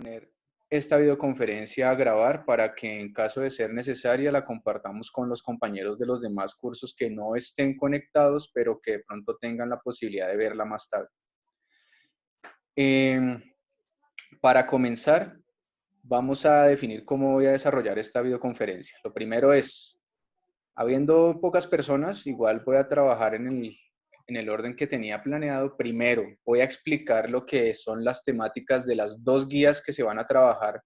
poner esta videoconferencia a grabar para que en caso de ser necesaria la compartamos con los compañeros de los demás cursos que no estén conectados, pero que de pronto tengan la posibilidad de verla más tarde. Em, para comenzar, vamos a definir cómo voy a desarrollar esta videoconferencia. Lo primero es, habiendo pocas personas, igual voy a trabajar en el orden que tenía planeado. Primero, voy a explicar lo que son las temáticas de las dos guías que se van a trabajar,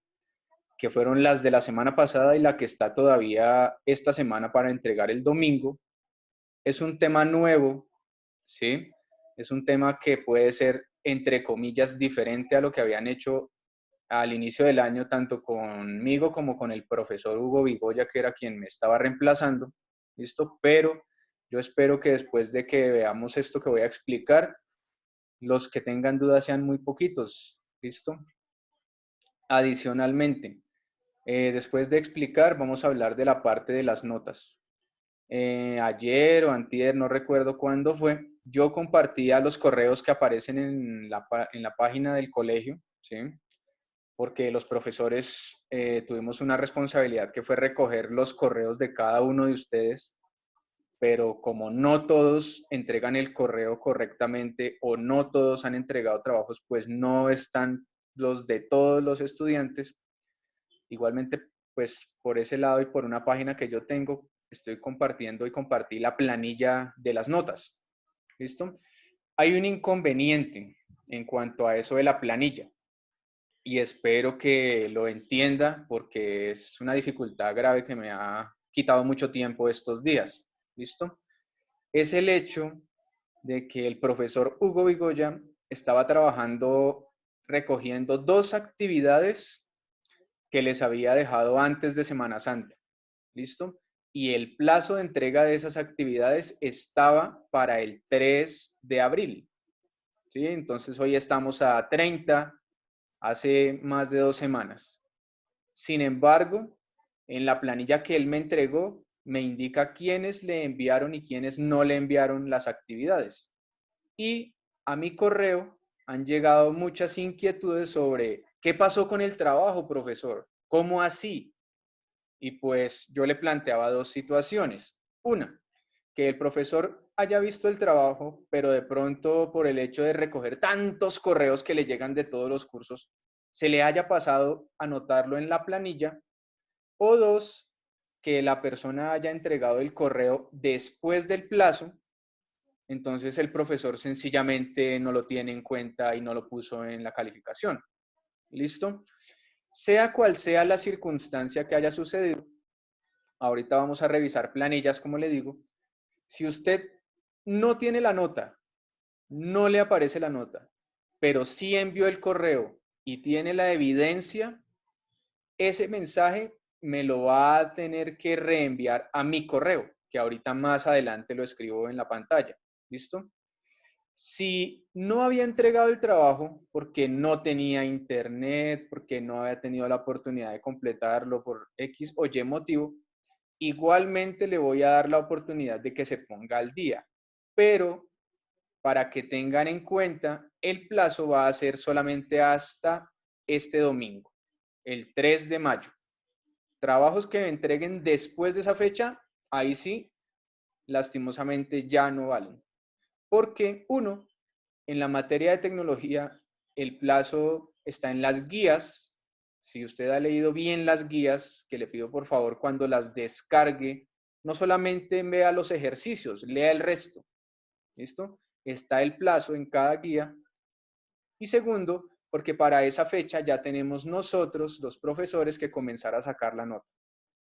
que fueron las de la semana pasada y la que está todavía esta semana para entregar el domingo. Es un tema nuevo, ¿sí? Es un tema que puede ser, entre comillas, diferente a lo que habían hecho al inicio del año, tanto conmigo como con el profesor Hugo Vigoya, que era quien me estaba reemplazando, ¿listo? Pero yo espero que después de que veamos esto que voy a explicar, los que tengan dudas sean muy poquitos, ¿listo? Adicionalmente, después de explicar, vamos a hablar de la parte de las notas. Ayer o antier, no recuerdo cuándo fue, yo compartía los correos que aparecen en la página del colegio, ¿sí? Porque los profesores tuvimos una responsabilidad que fue recoger los correos de cada uno de ustedes, pero como no todos entregan el correo correctamente o no todos han entregado trabajos, pues no están los de todos los estudiantes. Igualmente, pues por ese lado y por una página que yo tengo, estoy compartiendo y compartí la planilla de las notas. ¿Listo? Hay un inconveniente en cuanto a eso de la planilla y espero que lo entienda porque es una dificultad grave que me ha quitado mucho tiempo estos días. ¿Listo? Es el hecho de que el profesor Hugo Vigoya estaba trabajando recogiendo dos actividades que les había dejado antes de Semana Santa. ¿Listo? Y el plazo de entrega de esas actividades estaba para el 3 de abril. ¿Sí? Entonces hoy estamos a 30, hace más de 2 semanas. Sin embargo, en la planilla que él me entregó, me indica quiénes le enviaron y quiénes no le enviaron las actividades. Y a mi correo han llegado muchas inquietudes sobre qué pasó con el trabajo, profesor. ¿Cómo así? Y pues yo le planteaba dos situaciones. Una, que el profesor haya visto el trabajo, pero de pronto por el hecho de recoger tantos correos que le llegan de todos los cursos, se le haya pasado anotarlo en la planilla. O dos, que la persona haya entregado el correo después del plazo, entonces el profesor sencillamente no lo tiene en cuenta y no lo puso en la calificación. ¿Listo? Sea cual sea la circunstancia que haya sucedido, ahorita vamos a revisar planillas, como le digo. Si usted no tiene la nota, no le aparece la nota, pero sí envió el correo y tiene la evidencia, ese mensaje me lo va a tener que reenviar a mi correo, que ahorita más adelante lo escribo en la pantalla. ¿Listo? Si no había entregado el trabajo porque no tenía internet, porque no había tenido la oportunidad de completarlo por X o Y motivo, igualmente le voy a dar la oportunidad de que se ponga al día, pero para que tengan en cuenta, el plazo va a ser solamente hasta este domingo, el 3 de mayo. Trabajos que me entreguen después de esa fecha, ahí sí, lastimosamente ya no valen. Porque, uno, en la materia de tecnología, el plazo está en las guías. Si usted ha leído bien las guías, que le pido por favor cuando las descargue, no solamente vea los ejercicios, lea el resto. ¿Listo? Está el plazo en cada guía. Y segundo, porque para esa fecha ya tenemos nosotros, los profesores, que comenzar a sacar la nota.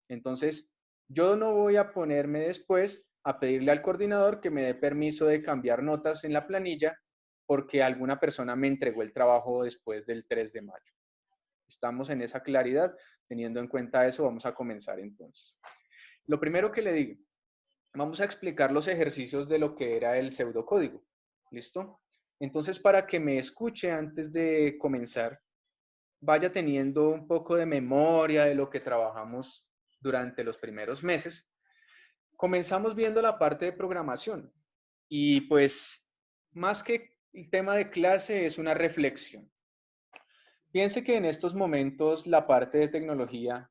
Entonces, yo no voy a ponerme después a pedirle al coordinador que me dé permiso de cambiar notas en la planilla porque alguna persona me entregó el trabajo después del 3 de mayo. Estamos en esa claridad. Teniendo en cuenta eso, vamos a comenzar entonces. Lo primero que le digo, vamos a explicar los ejercicios de lo que era el pseudocódigo. ¿Listo? Entonces, para que me escuche antes de comenzar, vaya teniendo un poco de memoria de lo que trabajamos durante los primeros meses. Comenzamos viendo la parte de programación y pues más que el tema de clase es una reflexión. Piense que en estos momentos la parte de tecnología,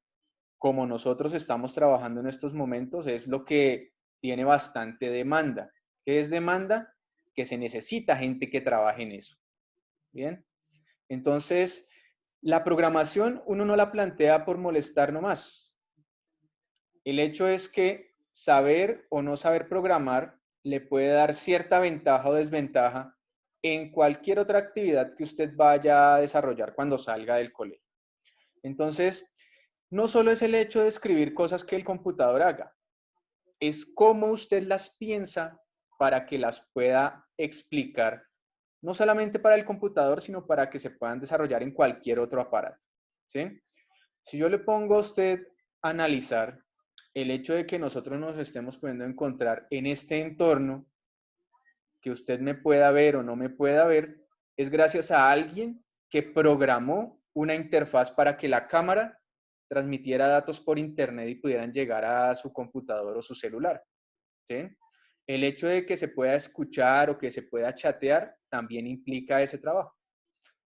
como nosotros estamos trabajando en estos momentos, es lo que tiene bastante demanda. ¿Qué es demanda? Que se necesita gente que trabaje en eso. Bien. Entonces, la programación uno no la plantea por molestar nomás. El hecho es que saber o no saber programar le puede dar cierta ventaja o desventaja en cualquier otra actividad que usted vaya a desarrollar cuando salga del colegio. Entonces, no solo es el hecho de escribir cosas que el computador haga, es cómo usted las piensa para que las pueda explicar, no solamente para el computador, sino para que se puedan desarrollar en cualquier otro aparato. ¿Sí? Si yo le pongo a usted a analizar el hecho de que nosotros nos estemos pudiendo encontrar en este entorno, que usted me pueda ver o no me pueda ver, es gracias a alguien que programó una interfaz para que la cámara transmitiera datos por internet y pudieran llegar a su computador o su celular. ¿Sí? El hecho de que se pueda escuchar o que se pueda chatear también implica ese trabajo.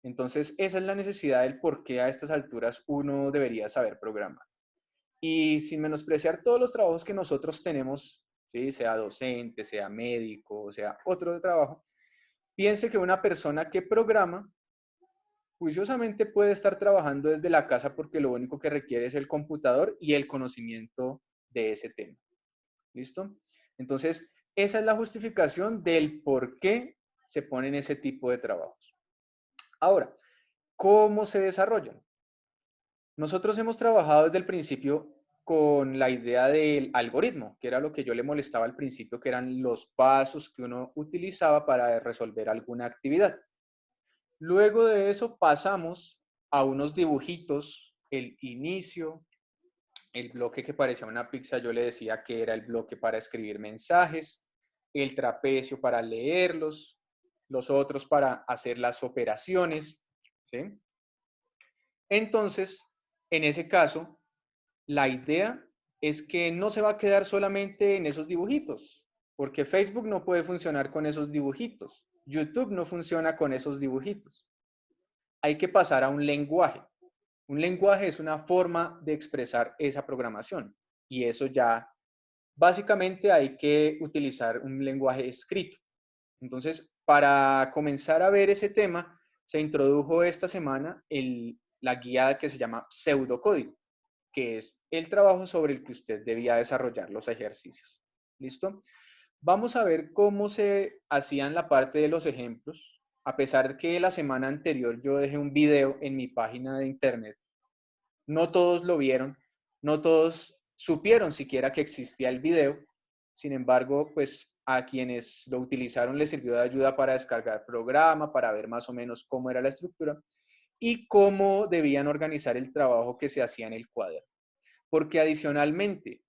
Entonces, esa es la necesidad del por qué a estas alturas uno debería saber programar. Y sin menospreciar todos los trabajos que nosotros tenemos, ¿sí? Sea docente, sea médico, sea otro de trabajo, piense que una persona que programa, juiciosamente puede estar trabajando desde la casa porque lo único que requiere es el computador y el conocimiento de ese tema. ¿Listo? Entonces, esa es la justificación del por qué se ponen ese tipo de trabajos. Ahora, ¿cómo se desarrollan? Nosotros hemos trabajado desde el principio con la idea del algoritmo, que era lo que yo le molestaba al principio, que eran los pasos que uno utilizaba para resolver alguna actividad. Luego de eso pasamos a unos dibujitos, el inicio, el bloque que parecía una pizza, yo le decía que era el bloque para escribir mensajes, el trapecio para leerlos, los otros para hacer las operaciones, ¿sí? Entonces, en ese caso, la idea es que no se va a quedar solamente en esos dibujitos, porque Facebook no puede funcionar con esos dibujitos, YouTube no funciona con esos dibujitos. Hay que pasar a un lenguaje. Un lenguaje es una forma de expresar esa programación y eso ya, básicamente hay que utilizar un lenguaje escrito. Entonces, para comenzar a ver ese tema, se introdujo esta semana la guía que se llama pseudocódigo, que es el trabajo sobre el que usted debía desarrollar los ejercicios. ¿Listo? Vamos a ver cómo se hacían la parte de los ejemplos. A pesar de que la semana anterior yo dejé un video en mi página de internet, no todos lo vieron, no todos supieron siquiera que existía el video. Sin embargo, pues a quienes lo utilizaron les sirvió de ayuda para descargar programa, para ver más o menos cómo era la estructura y cómo debían organizar el trabajo que se hacía en el cuaderno. Porque adicionalmente,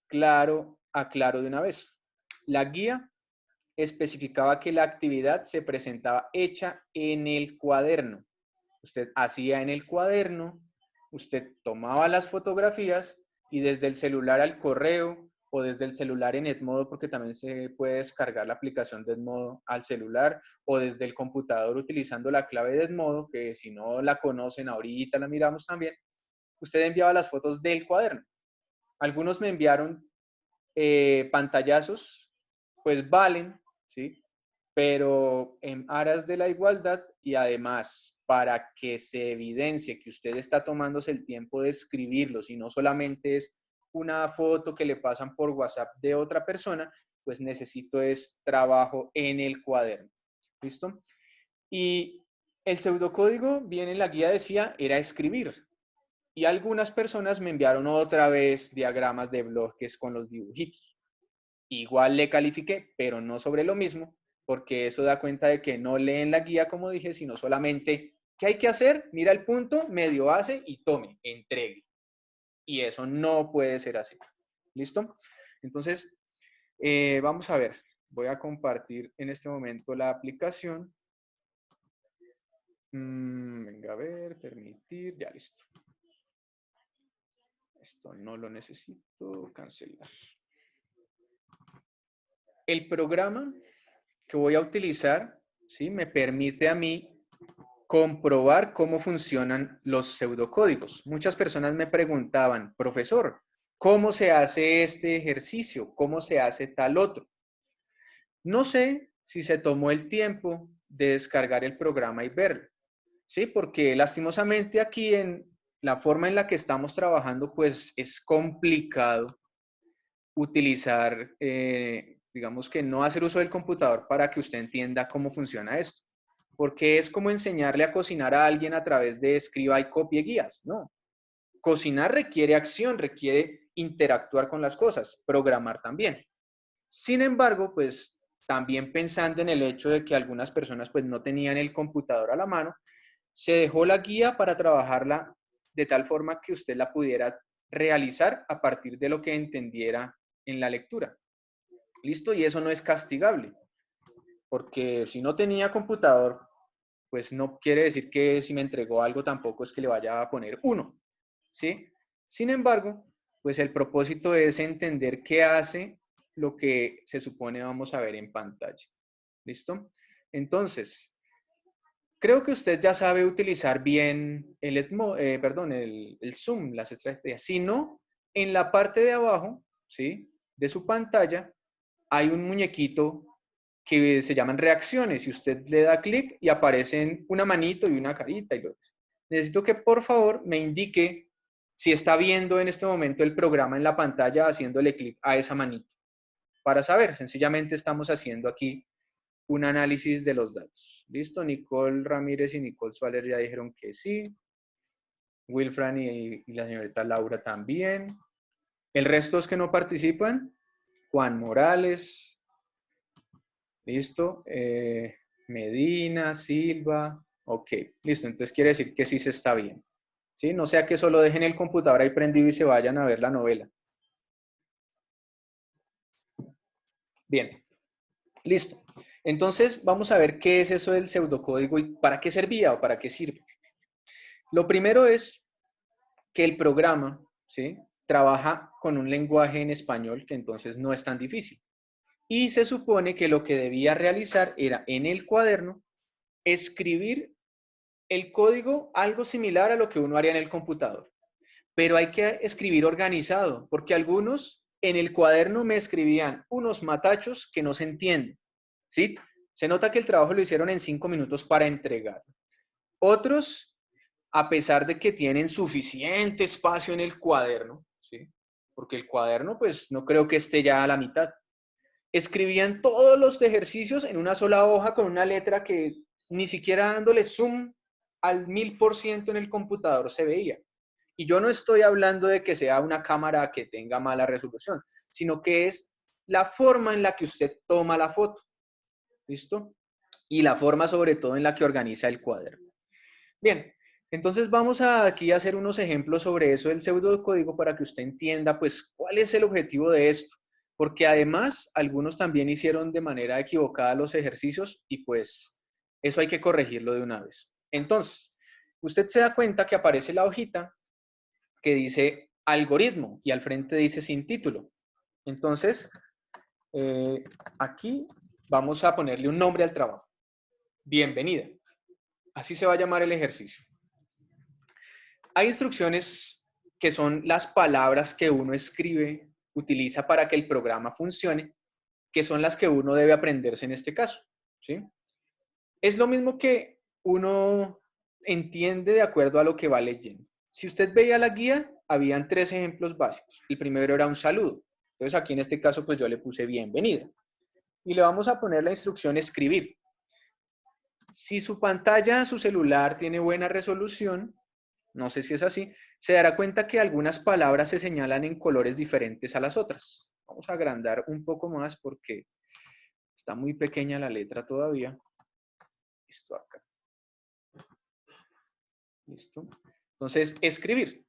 claro, aclaro de una vez, la guía especificaba que la actividad se presentaba hecha en el cuaderno. Usted hacía en el cuaderno, usted tomaba las fotografías y desde el celular al correo o desde el celular en Edmodo, porque también se puede descargar la aplicación de Edmodo al celular, o desde el computador utilizando la clave de Edmodo, que si no la conocen ahorita la miramos también, usted enviaba las fotos del cuaderno. Algunos me enviaron pantallazos, pues valen, ¿sí? Pero en aras de la igualdad y además para que se evidencie que usted está tomándose el tiempo de escribirlos y no solamente es una foto que le pasan por WhatsApp de otra persona, pues necesito es trabajo en el cuaderno. ¿Listo? Y el pseudocódigo, bien en la guía decía, era escribir. Y algunas personas me enviaron otra vez diagramas de bloques con los dibujitos. Igual le califiqué, pero no sobre lo mismo, porque eso da cuenta de que no leen la guía, como dije, sino solamente qué hay que hacer, mira el punto, medio hace y tome, entregue. Y eso no puede ser así. ¿Listo? Entonces, vamos a ver. Voy a compartir en este momento la aplicación. Venga, a ver, permitir, ya listo. Esto no lo necesito, cancelar. El programa que voy a utilizar, ¿sí? Me permite a mí comprobar cómo funcionan los pseudocódigos. Muchas personas me preguntaban, profesor, ¿cómo se hace este ejercicio? ¿Cómo se hace tal otro? No sé si se tomó el tiempo de descargar el programa y verlo, ¿sí? Porque lastimosamente aquí en la forma en la que estamos trabajando, pues es complicado utilizar, digamos que no hacer uso del computador para que usted entienda cómo funciona esto. Porque es como enseñarle a cocinar a alguien a través de escriba y copie guías, ¿no? Cocinar requiere acción, requiere interactuar con las cosas, programar también. Sin embargo, pues también pensando en el hecho de que algunas personas pues no tenían el computador a la mano, se dejó la guía para trabajarla de tal forma que usted la pudiera realizar a partir de lo que entendiera en la lectura. ¿Listo? Y eso no es castigable, porque si no tenía computador, pues no quiere decir que si me entregó algo tampoco es que le vaya a poner uno, ¿sí? Sin embargo, pues el propósito es entender qué hace lo que se supone vamos a ver en pantalla. ¿Listo? Entonces, creo que usted ya sabe utilizar bien el Zoom, las estrategias. Si no, en la parte de abajo, ¿sí? De su pantalla hay un muñequito que se llaman reacciones y usted le da clic y aparecen una manito y una carita y lo demás. Necesito que por favor me indique si está viendo en este momento el programa en la pantalla haciéndole clic a esa manito. Para saber, sencillamente estamos haciendo aquí un análisis de los datos. ¿Listo? Nicole Ramírez y Nicole Suárez ya dijeron que sí. Wilfran y la señorita Laura también. El resto es que no participan. Juan Morales. ¿Listo? Medina, Silva. Ok, listo. Entonces quiere decir que sí se está bien. ¿Sí? No sea que solo dejen el computador ahí prendido y se vayan a ver la novela. Bien, listo. Entonces vamos a ver qué es eso del pseudocódigo y para qué servía o para qué sirve. Lo primero es que el programa, ¿sí? Trabaja con un lenguaje en español que entonces no es tan difícil. Y se supone que lo que debía realizar era en el cuaderno escribir el código algo similar a lo que uno haría en el computador. Pero hay que escribir organizado, porque algunos en el cuaderno me escribían unos matachos que no se entienden, ¿sí? Se nota que el trabajo lo hicieron en 5 minutos para entregar. Otros, a pesar de que tienen suficiente espacio en el cuaderno, ¿sí? Porque el cuaderno, pues no creo que esté ya a la mitad. Escribían todos los ejercicios en una sola hoja con una letra que ni siquiera dándole zoom al 1000% en el computador se veía. Y yo no estoy hablando de que sea una cámara que tenga mala resolución, sino que es la forma en la que usted toma la foto. ¿Listo? Y la forma sobre todo en la que organiza el cuaderno. Bien, entonces vamos aquí a hacer unos ejemplos sobre eso del pseudocódigo para que usted entienda pues cuál es el objetivo de esto. Porque además algunos también hicieron de manera equivocada los ejercicios y pues eso hay que corregirlo de una vez. Entonces, usted se da cuenta que aparece la hojita que dice algoritmo y al frente dice sin título. Entonces, aquí vamos a ponerle un nombre al trabajo. Bienvenida. Así se va a llamar el ejercicio. Hay instrucciones que son las palabras que uno escribe, utiliza para que el programa funcione, que son las que uno debe aprenderse en este caso, ¿sí? Es lo mismo que uno entiende de acuerdo a lo que va leyendo. Si usted veía la guía, habían 3 ejemplos básicos. El primero era un saludo. Entonces aquí en este caso pues yo le puse bienvenida. Y le vamos a poner la instrucción escribir. Si su pantalla, su celular tiene buena resolución, no sé si es así, se dará cuenta que algunas palabras se señalan en colores diferentes a las otras. Vamos a agrandar un poco más porque está muy pequeña la letra todavía. Listo, acá. Listo. Entonces, escribir.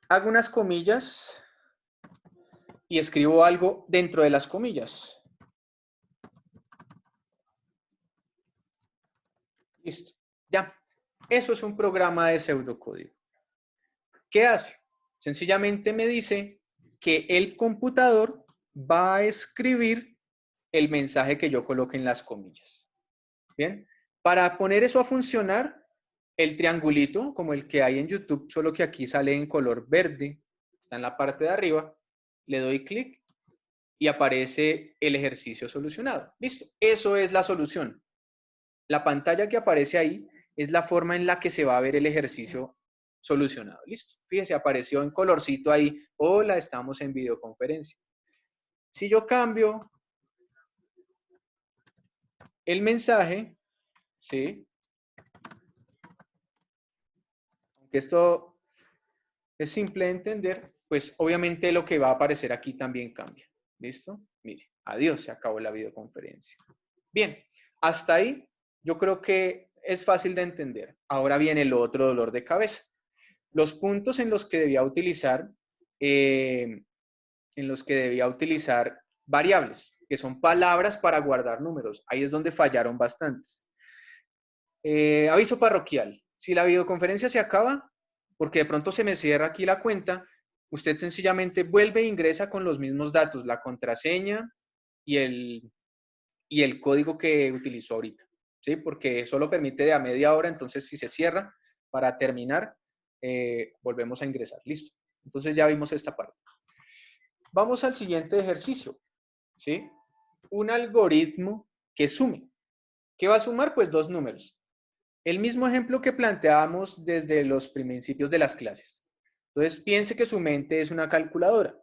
Hago unas comillas y escribo algo dentro de las comillas. Listo. Ya. Eso es un programa de pseudocódigo. ¿Qué hace? Sencillamente me dice que el computador va a escribir el mensaje que yo coloque en las comillas. Bien. Para poner eso a funcionar, el triangulito, como el que hay en YouTube, solo que aquí sale en color verde, está en la parte de arriba, le doy clic y aparece el ejercicio solucionado. Listo, eso es la solución. La pantalla que aparece ahí es la forma en la que se va a ver el ejercicio solucionado. Listo, fíjese, apareció en colorcito ahí, hola, estamos en videoconferencia. Si yo cambio el mensaje, ¿sí? Aunque esto es simple de entender, pues obviamente lo que va a aparecer aquí también cambia. ¿Listo? Mire, adiós, se acabó la videoconferencia. Bien, hasta ahí yo creo que es fácil de entender. Ahora viene el otro dolor de cabeza. Los puntos en los que debía utilizar variables, que son palabras para guardar números. Ahí es donde fallaron bastantes. Aviso parroquial. Si la videoconferencia se acaba, porque de pronto se me cierra aquí la cuenta, usted sencillamente vuelve e ingresa con los mismos datos, la contraseña y el código que utilizó ahorita, ¿sí? Porque solo permite de a media hora, entonces si se cierra, para terminar, volvemos a ingresar. Listo. Entonces ya vimos esta parte. Vamos al siguiente ejercicio, ¿sí? Un algoritmo que sume. ¿Qué va a sumar? Pues dos números. El mismo ejemplo que planteábamos desde los principios de las clases. Entonces, piense que su mente es una calculadora.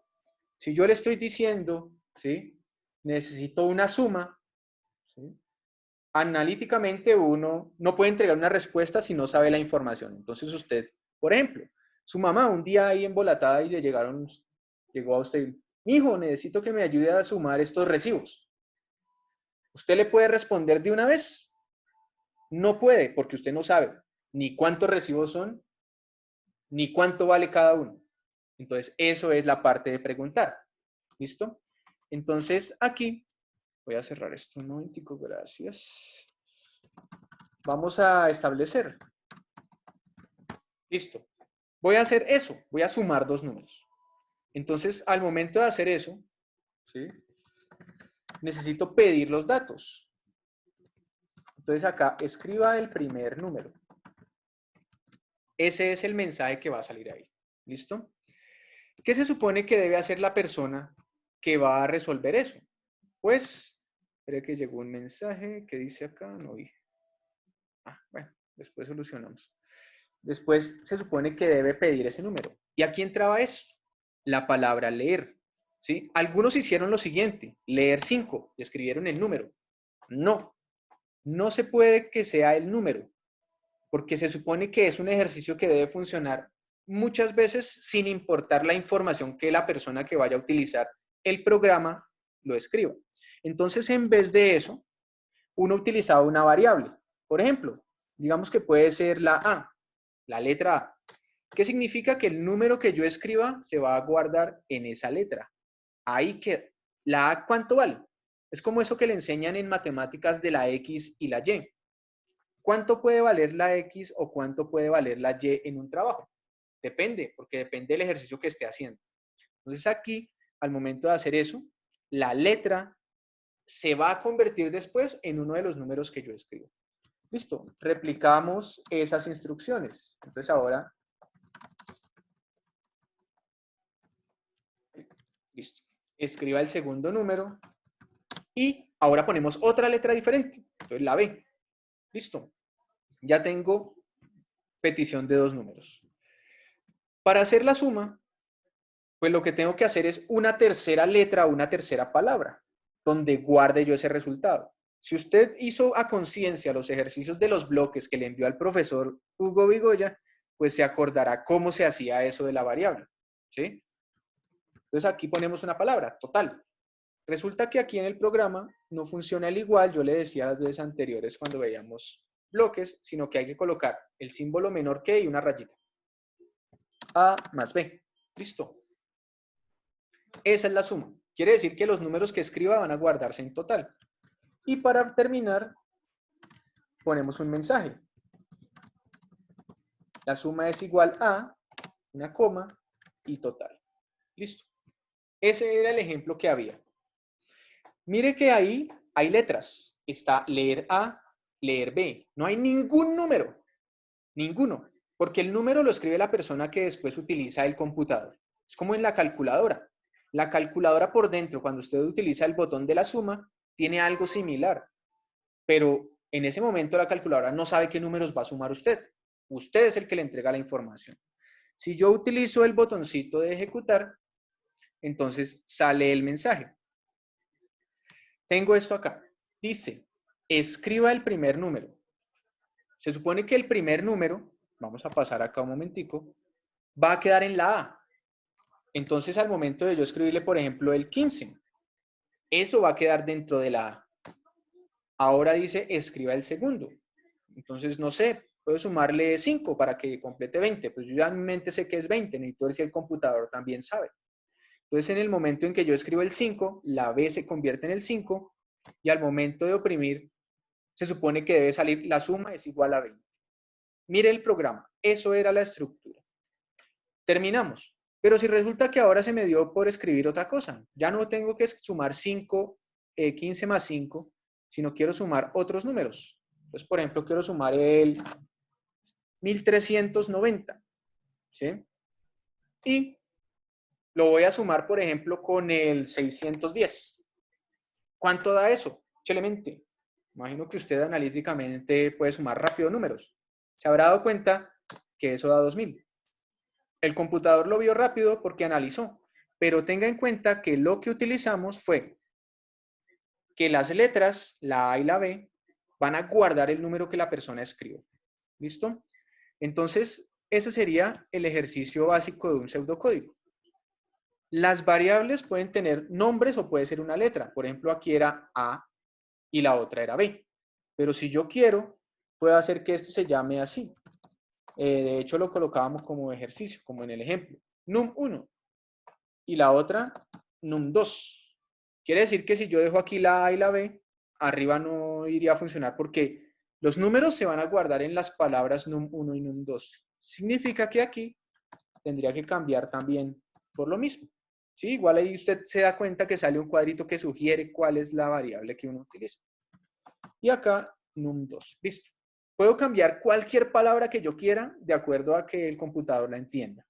Si yo le estoy diciendo, ¿sí? Necesito una suma, ¿sí? Analíticamente uno no puede entregar una respuesta si no sabe la información. Entonces usted, por ejemplo, su mamá un día ahí embolatada y llegó a usted, mijo, necesito que me ayude a sumar estos recibos. ¿Usted le puede responder de una vez? No puede, porque usted no sabe ni cuántos recibos son, ni cuánto vale cada uno. Entonces, eso es la parte de preguntar. ¿Listo? Entonces, aquí, voy a cerrar esto un momentico, gracias. Vamos a establecer. Listo. Voy a hacer eso, voy a sumar dos números. Entonces, al momento de hacer eso, ¿sí? Necesito pedir los datos. Entonces, acá escriba el primer número. Ese es el mensaje que va a salir ahí. ¿Listo? ¿Qué se supone que debe hacer la persona que va a resolver eso? Pues, espere que llegó un mensaje que dice acá, no vi. Bueno, después solucionamos. Después se supone que debe pedir ese número. ¿Y aquí entraba esto? La palabra leer. ¿Sí? Algunos hicieron lo siguiente, leer 5 y escribieron el número. No, no se puede que sea el número, porque se supone que es un ejercicio que debe funcionar muchas veces sin importar la información que la persona que vaya a utilizar el programa lo escriba. Entonces, en vez de eso, uno utilizaba una variable. Por ejemplo, digamos que puede ser la A, la letra A. ¿Qué significa? Que el número que yo escriba se va a guardar en esa letra. Ahí queda. ¿La A cuánto vale? Es como eso que le enseñan en matemáticas de la X y la Y. ¿Cuánto puede valer la X o cuánto puede valer la Y en un trabajo? Depende, porque depende del ejercicio que esté haciendo. Entonces aquí, al momento de hacer eso, la letra se va a convertir después en uno de los números que yo escribo. Listo, replicamos esas instrucciones. Entonces ahora, listo, escriba el segundo número y ahora ponemos otra letra diferente. Entonces la B. Listo, ya tengo petición de dos números. Para hacer la suma, pues lo que tengo que hacer es una tercera letra o una tercera palabra, donde guarde yo ese resultado. Si usted hizo a conciencia los ejercicios de los bloques que le envió al profesor Hugo Vigoya, pues se acordará cómo se hacía eso de la variable, ¿sí? Entonces aquí ponemos una palabra, total. Resulta que aquí en el programa no funciona el igual, yo le decía las veces anteriores cuando veíamos bloques, sino que hay que colocar el símbolo menor que y una rayita. A más B. Listo. Esa es la suma. Quiere decir que los números que escriba van a guardarse en total. Y para terminar, ponemos un mensaje. La suma es igual a una coma y total. Listo. Ese era el ejemplo que había. Mire que ahí hay letras. Está leer A, leer B. No hay ningún número. Ninguno, porque el número lo escribe la persona que después utiliza el computador. Es como en la calculadora. La calculadora por dentro, cuando usted utiliza el botón de la suma, tiene algo similar, pero en ese momento la calculadora no sabe qué números va a sumar usted. Usted es el que le entrega la información. Si yo utilizo el botoncito de ejecutar, entonces sale el mensaje. Tengo esto acá. Dice, escriba el primer número. Se supone que el primer número, vamos a pasar acá un momentico, va a quedar en la A. Entonces, al momento de yo escribirle, por ejemplo, el 15, eso va a quedar dentro de la A. Ahora dice, escriba el segundo. Entonces, no sé, puedo sumarle 5 para que complete 20. Pues yo ya en mi mente sé que es 20, necesito ver si el computador también sabe. Entonces, en el momento en que yo escribo el 5, la B se convierte en el 5 y al momento de oprimir, se supone que debe salir la suma es igual a 20. Mire el programa, eso era la estructura. Terminamos. Pero si resulta que ahora se me dio por escribir otra cosa, ya no tengo que sumar 5, 15 más 5, sino quiero sumar otros números. Entonces, por ejemplo, quiero sumar el 1390, ¿sí? Y lo voy a sumar, por ejemplo, con el 610. ¿Cuánto da eso? Excelente. Imagino que usted analíticamente puede sumar rápido números. Se habrá dado cuenta que eso da 2000. El computador lo vio rápido porque analizó, pero tenga en cuenta que lo que utilizamos fue que las letras, la A y la B, van a guardar el número que la persona escribe. ¿Listo? Entonces, ese sería el ejercicio básico de un pseudocódigo. Las variables pueden tener nombres o puede ser una letra. Por ejemplo, aquí era A y la otra era B. Pero si yo quiero, puedo hacer que esto se llame así. De hecho, lo colocábamos como ejercicio, como en el ejemplo. num1 y la otra num2. Quiere decir que si yo dejo aquí la A y la B, arriba no iría a funcionar porque los números se van a guardar en las palabras num1 y num2. Significa que aquí tendría que cambiar también por lo mismo. ¿Sí? Igual ahí usted se da cuenta que sale un cuadrito que sugiere cuál es la variable que uno utiliza. Y acá num2. Listo. Puedo cambiar cualquier palabra que yo quiera de acuerdo a que el computador la entienda.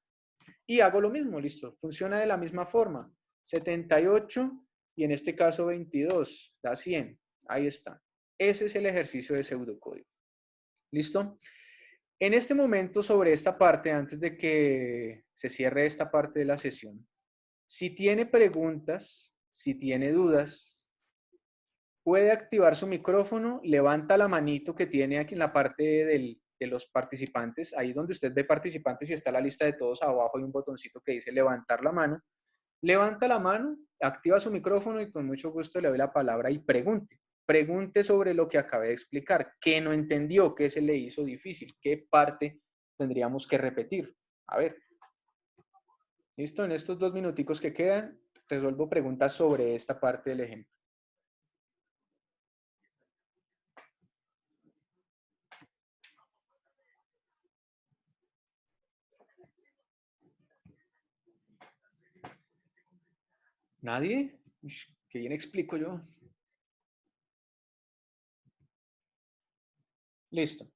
Y hago lo mismo, listo. Funciona de la misma forma. 78 y en este caso 22, da 100. Ahí está. Ese es el ejercicio de pseudocódigo. ¿Listo? En este momento, sobre esta parte, antes de que se cierre esta parte de la sesión, si tiene preguntas, si tiene dudas, puede activar su micrófono, levanta la manito que tiene aquí en la parte de los participantes, ahí donde usted ve participantes y está la lista de todos, abajo hay un botoncito que dice levantar la mano. Levanta la mano, activa su micrófono y con mucho gusto le doy la palabra y pregunte. Pregunte sobre lo que acabé de explicar. ¿Qué no entendió? ¿Qué se le hizo difícil? ¿Qué parte tendríamos que repetir? A ver. ¿Listo? En estos 2 minuticos que quedan, resuelvo preguntas sobre esta parte del ejemplo. ¿Nadie? Ush, qué bien explico yo. Listo.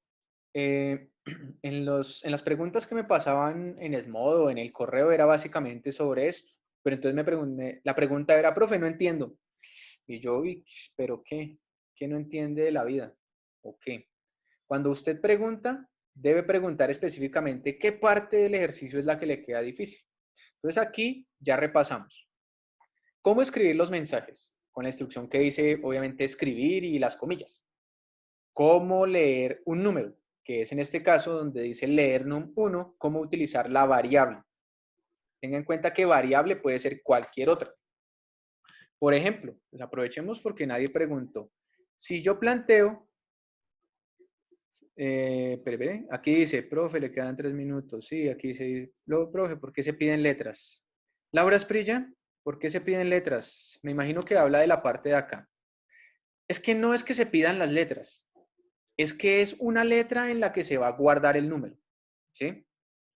En las preguntas que me pasaban en Edmodo, en el correo, era básicamente sobre esto. Pero entonces me pregunté, la pregunta era, profe, no entiendo. Y yo, ¿pero qué? ¿Qué no entiende de la vida? ¿O qué? Cuando usted pregunta, debe preguntar específicamente qué parte del ejercicio es la que le queda difícil. Entonces aquí ya repasamos. ¿Cómo escribir los mensajes? Con la instrucción que dice, obviamente, escribir y las comillas. ¿Cómo leer un número? Que es en este caso donde dice leer num1, cómo utilizar la variable. Tenga en cuenta que variable puede ser cualquier otra. Por ejemplo, pues aprovechemos porque nadie preguntó. Si yo planteo, aquí dice, profe, le quedan 3 minutos. Sí, aquí dice, profe, ¿por qué se piden letras? Laura Esprilla, ¿por qué se piden letras? Me imagino que habla de la parte de acá. Es que no es que se pidan las letras, es que es una letra en la que se va a guardar el número, ¿sí?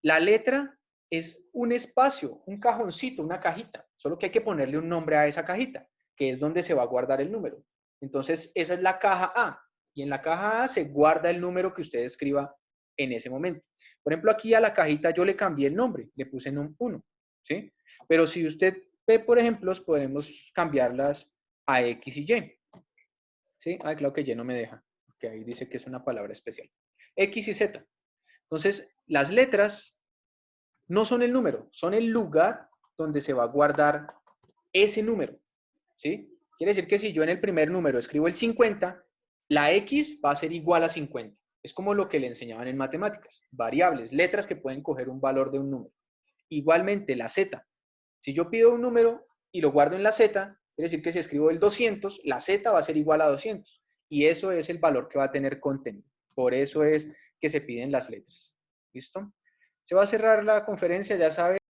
La letra es un espacio, un cajoncito, una cajita, solo que hay que ponerle un nombre a esa cajita, que es donde se va a guardar el número. Entonces, esa es la caja A, y en la caja A se guarda el número que usted escriba en ese momento. Por ejemplo, aquí a la cajita yo le cambié el nombre, le puse un 1, ¿sí? Pero si usted ve, por ejemplo, podemos cambiarlas a X y Y, ¿sí? Ah, claro que Y no me deja, porque ahí dice que es una palabra especial. X y Z. Entonces, las letras no son el número, son el lugar donde se va a guardar ese número, ¿sí? Quiere decir que si yo en el primer número escribo el 50, la X va a ser igual a 50. Es como lo que le enseñaban en matemáticas, variables, letras que pueden coger un valor de un número. Igualmente, la Z. Si yo pido un número y lo guardo en la Z, quiere decir que si escribo el 200, la Z va a ser igual a 200. Y eso es el valor que va a tener contenido. Por eso es que se piden las letras. ¿Listo? Se va a cerrar la conferencia, ya sabe.